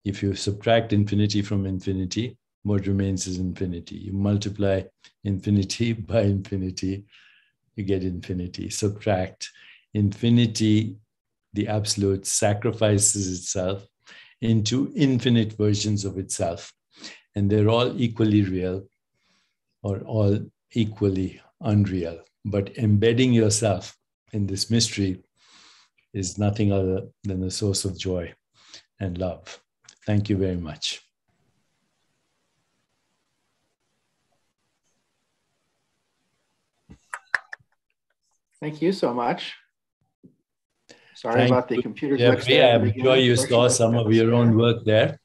If you subtract infinity from infinity, what remains is infinity. You multiply infinity by infinity, you get infinity. Subtract infinity, the absolute sacrifices itself into infinite versions of itself. And they're all equally real or all equally unreal. But embedding yourself in this mystery is nothing other than a source of joy and love. Thank you very much. Thank you so much. Sorry about the computer glitch there. I'm sure you saw some of your own work there.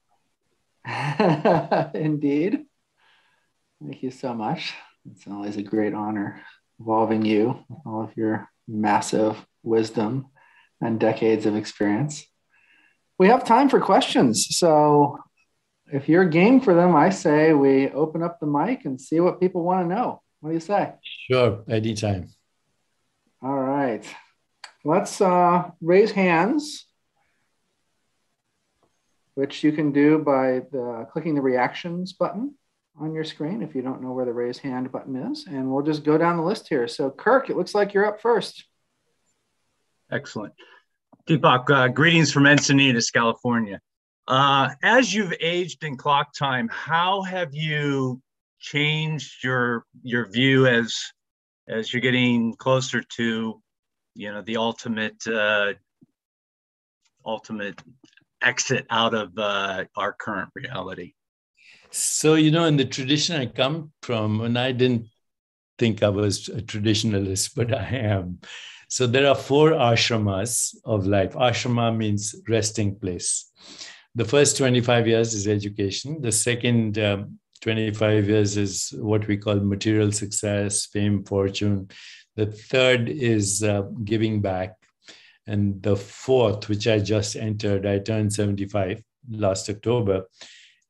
Indeed. Thank you so much. It's always a great honor involving you, all of your massive wisdom and decades of experience. We have time for questions. So if you're game for them, I say we open up the mic and see what people want to know. What do you say? Sure, anytime. All right. Let's raise hands, which you can do by clicking the reactions button on your screen if you don't know where the raise hand button is. And we'll just go down the list here. So Kirk, it looks like you're up first. Excellent. Deepak, greetings from Encinitas, California. As you've aged in clock time, how have you changed your view as you're getting closer to, the ultimate exit out of our current reality? So, in the tradition I come from, and I didn't think I was a traditionalist, but I am. So there are 4 ashramas of life. Ashrama means resting place. The first 25 years is education. The second 25 years is what we call material success, fame, fortune. The third is giving back. And the fourth, which I just entered, I turned 75 last October,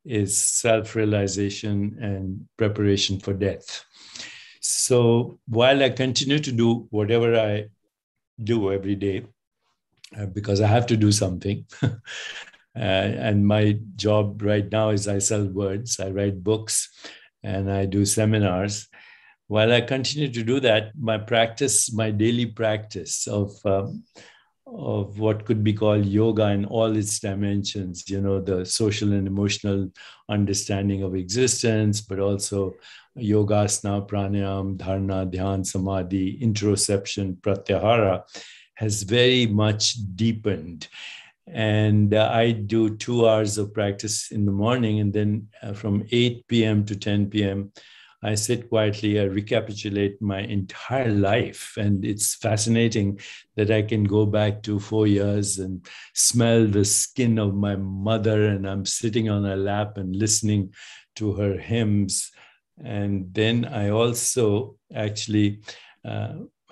is self-realization and preparation for death. So while I continue to do whatever I do every day, because I have to do something, and my job right now is I sell words, I write books, and I do seminars. While I continue to do that, my daily practice of what could be called yoga in all its dimensions, the social and emotional understanding of existence, but also yogasana, pranayam, dharana, dhyan, samadhi, introception, pratyahara, has very much deepened. And I do 2 hours of practice in the morning, and then from 8 p.m. to 10 p.m., I sit quietly, I recapitulate my entire life. And it's fascinating that I can go back to 4 years and smell the skin of my mother, and I'm sitting on her lap and listening to her hymns. And then I also actually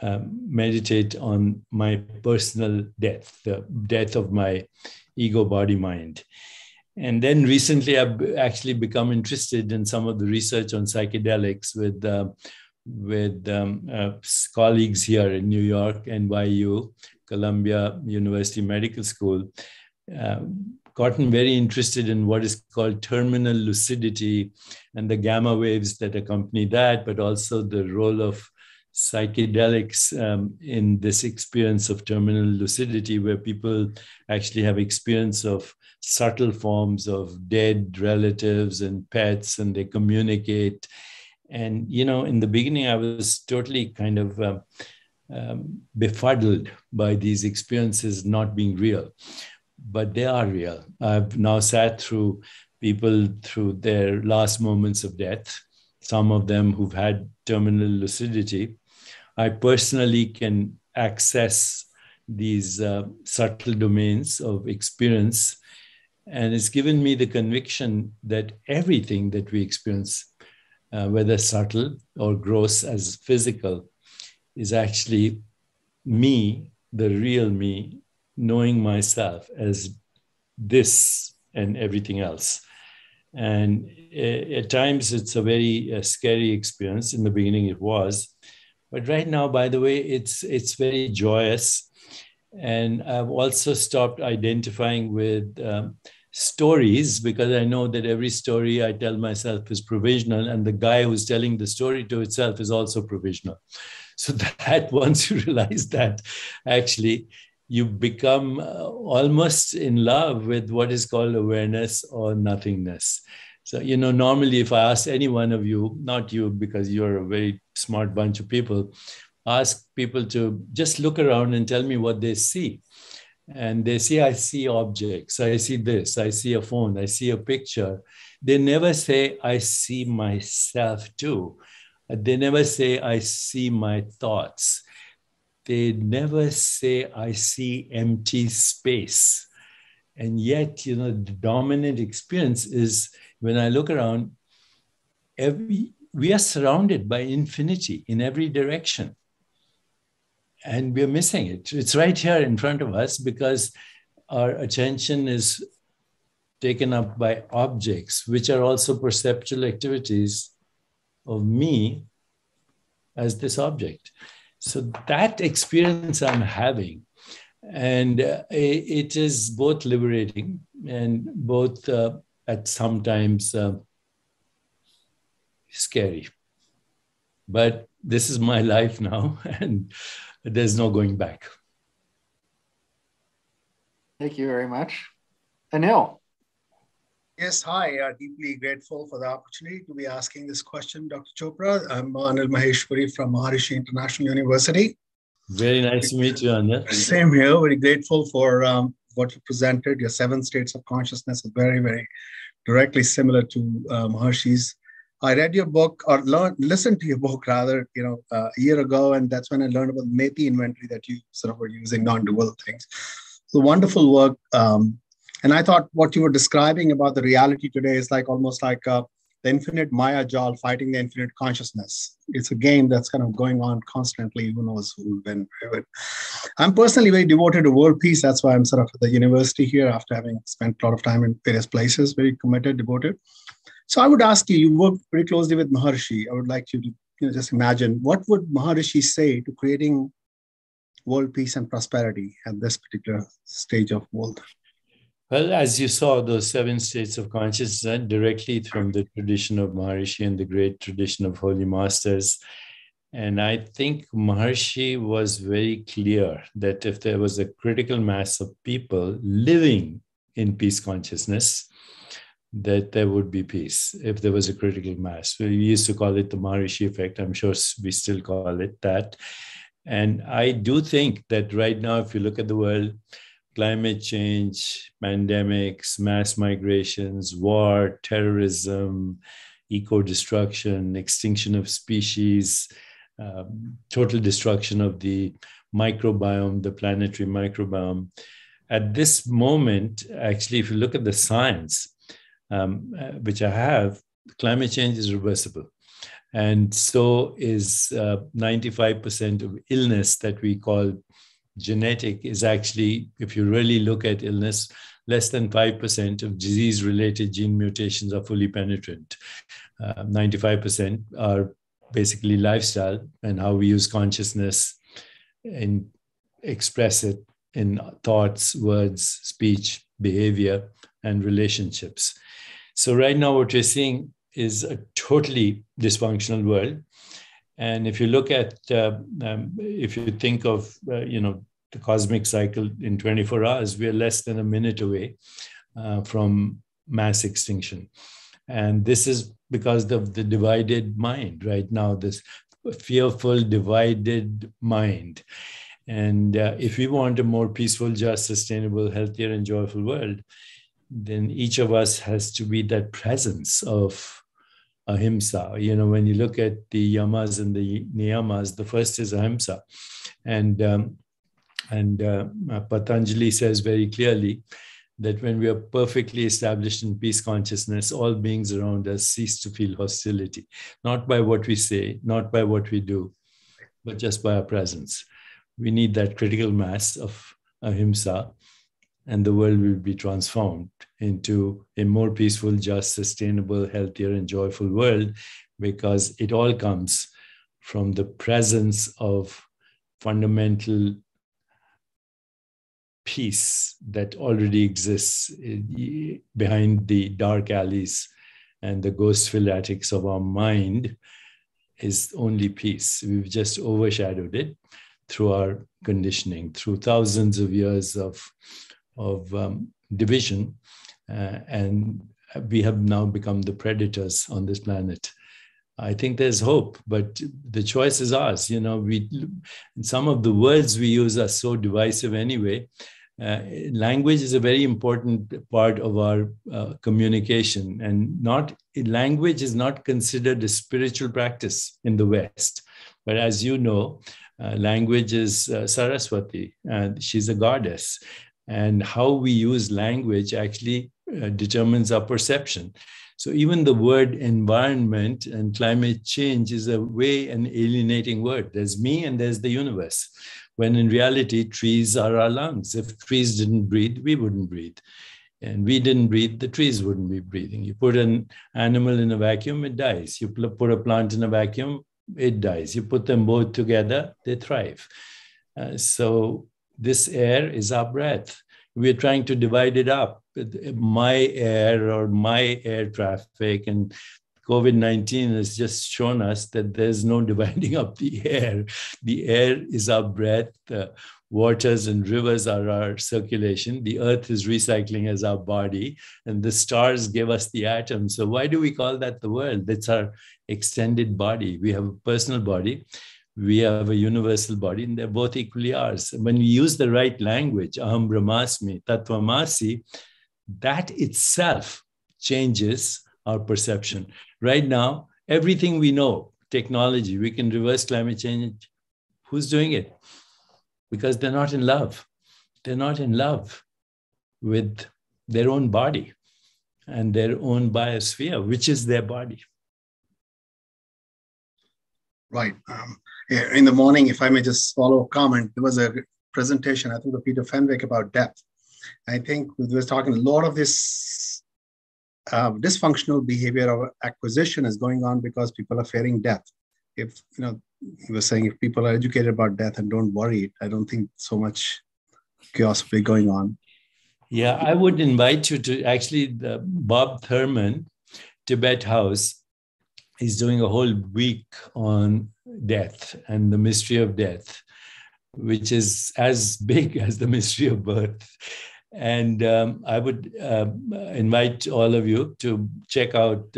meditate on my personal death, the death of my ego, body, mind. And then recently, I've actually become interested in some of the research on psychedelics with colleagues here in New York, NYU, Columbia University Medical School. Gotten very interested in what is called terminal lucidity and the gamma waves that accompany that, but also the role of psychedelics in this experience of terminal lucidity, where people actually have experience of subtle forms of dead relatives and pets, and they communicate. And, in the beginning, I was totally kind of befuddled by these experiences not being real, but they are real. I've now sat through people through their last moments of death, some of them who've had terminal lucidity. I personally can access these subtle domains of experience. And it's given me the conviction that everything that we experience, whether subtle or gross as physical, is actually me, the real me, knowing myself as this and everything else. And at times it's a very scary experience. In the beginning it was. But right now, by the way, it's very joyous. And I've also stopped identifying with stories, because I know that every story I tell myself is provisional, and the guy who's telling the story to itself is also provisional. So that once you realize that, actually, you become almost in love with what is called awareness or nothingness. So, normally if I ask any one of you, not you, because you're a very smart bunch of people, ask people to just look around and tell me what they see. And they say, I see objects, I see this, I see a phone, I see a picture. They never say, I see myself too. They never say, I see my thoughts. They never say, I see empty space. And yet, the dominant experience is when I look around, we are surrounded by infinity in every direction. And we're missing it. It's right here in front of us because our attention is taken up by objects, which are also perceptual activities of me as this object. So that experience I'm having, and it is both liberating and both at sometimes scary. But this is my life now, and there's no going back. Thank you very much. Anil. Yes, hi. Deeply grateful for the opportunity to be asking this question, Dr. Chopra. I'm Anil Maheshwari from Maharishi International University. Very nice to meet you, Anil. Same here. Very grateful for what you presented. Your 7 states of consciousness is very, very directly similar to Maharishi's. I read your book, or listened to your book rather, a year ago, and that's when I learned about the METI inventory that you sort of were using, non-dual things. So wonderful work. And I thought what you were describing about the reality today is almost like the infinite Maya Jal fighting the infinite consciousness. It's a game that's kind of going on constantly. Who knows who will win? I'm personally very devoted to world peace. That's why I'm sort of at the university here after having spent a lot of time in various places, very committed, devoted. So I would ask you, you work very closely with Maharishi. I would like you to just imagine, what would Maharishi say to creating world peace and prosperity at this particular stage of world? Well, as you saw, those 7 states of consciousness directly from the tradition of Maharishi and the great tradition of Holy Masters. And I think Maharishi was very clear that if there was a critical mass of people living in peace consciousness, that there would be peace if there was a critical mass. We used to call it the Maharishi effect. I'm sure we still call it that. And I do think that right now, if you look at the world, climate change, pandemics, mass migrations, war, terrorism, eco-destruction, extinction of species, total destruction of the microbiome, the planetary microbiome. At this moment, actually, if you look at the science, which I have, climate change is reversible. And so is 95% of illness that we call genetic is actually, if you really look at illness, less than 5% of disease-related gene mutations are fully penetrant. 95% are basically lifestyle and how we use consciousness and express it in thoughts, words, speech, behavior, and relationships. So right now what we're seeing is a totally dysfunctional world. And if you look at, if you think of, the cosmic cycle in 24 hours, we are less than a minute away from mass extinction. And this is because of the divided mind right now, this fearful, divided mind. And if we want a more peaceful, just, sustainable, healthier, and joyful world, then each of us has to be that presence of ahimsa. When you look at the yamas and the niyamas, the first is ahimsa. And Patanjali says very clearly that when we are perfectly established in peace consciousness, all beings around us cease to feel hostility, not by what we say, not by what we do, but just by our presence. We need that critical mass of ahimsa, and the world will be transformed into a more peaceful, just, sustainable, healthier, and joyful world, because it all comes from the presence of fundamental peace that already exists behind the dark alleys and the ghost-filled attics of our mind is only peace. We've just overshadowed it through our conditioning, through thousands of years of division, and we have now become the predators on this planet. I think there's hope, but the choice is ours. Some of the words we use are so divisive anyway. Language is a very important part of our communication, and language is not considered a spiritual practice in the West. But as you know, language is Saraswati, and she's a goddess. And how we use language actually determines our perception. So even the word environment and climate change is an alienating word. There's me and there's the universe. When in reality, trees are our lungs. If trees didn't breathe, we wouldn't breathe. And we didn't breathe, the trees wouldn't be breathing. You put an animal in a vacuum, it dies. You put a plant in a vacuum, it dies. You put them both together, they thrive. So this air is our breath. We're trying to divide it up. My air or my air traffic, and COVID-19 has just shown us that there's no dividing up the air. The air is our breath. Waters and rivers are our circulation. The earth is recycling as our body, and the stars give us the atoms. So why do we call that the world? That's our extended body. We have a personal body. We have a universal body, and they're both equally ours. When we use the right language, aham brahmasmi, tattvamasi, that itself changes our perception. Right now, everything we know, technology, we can reverse climate change. Who's doing it? Because they're not in love. They're not in love with their own body and their own biosphere, which is their body. Right. In the morning, if I may just follow a comment, there was a presentation, I think, of Peter Fenwick about depth. I think we were talking a lot of this dysfunctional behavior of acquisition is going on because people are fearing death. If, he was saying if people are educated about death and don't worry, I don't think so much chaos will be going on. Yeah, I would invite you to actually, Bob Thurman, Tibet House, is doing a whole week on death and the mystery of death, which is as big as the mystery of birth. And I would invite all of you to check out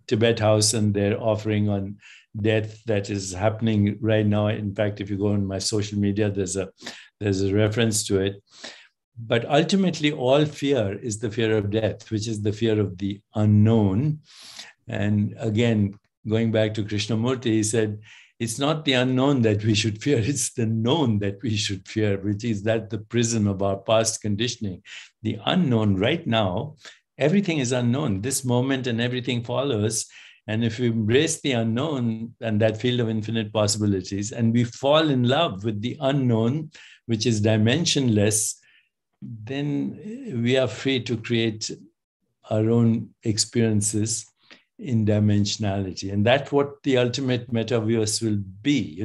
Tibet House and their offering on death that is happening right now. In fact, if you go on my social media, there's a reference to it. But ultimately, all fear is the fear of death, which is the fear of the unknown. And again, going back to Krishnamurti, he said, it's not the unknown that we should fear, it's the known that we should fear, which is that the prison of our past conditioning. The unknown right now, everything is unknown. This moment and everything follows. And if we embrace the unknown and that field of infinite possibilities, and we fall in love with the unknown, which is dimensionless, then we are free to create our own experiences in dimensionality. And that's what the ultimate metaverse will be.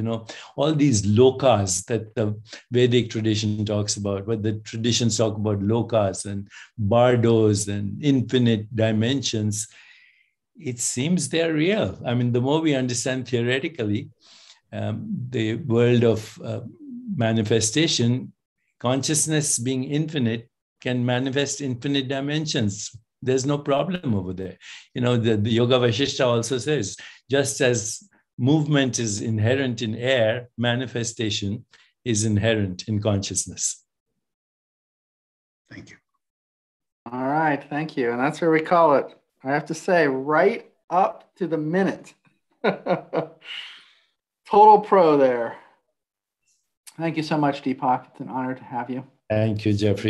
All these lokas that the Vedic tradition talks about, but the traditions talk about lokas and bardos and infinite dimensions, it seems they're real. I mean, the more we understand theoretically the world of manifestation, consciousness being infinite can manifest infinite dimensions. There's no problem over there. The Yoga Vasishta also says, just as movement is inherent in air, manifestation is inherent in consciousness. Thank you. All right, thank you. And that's where we call it, I have to say, right up to the minute. Total pro there. Thank you so much, Deepak. It's an honor to have you. Thank you, Jeffrey.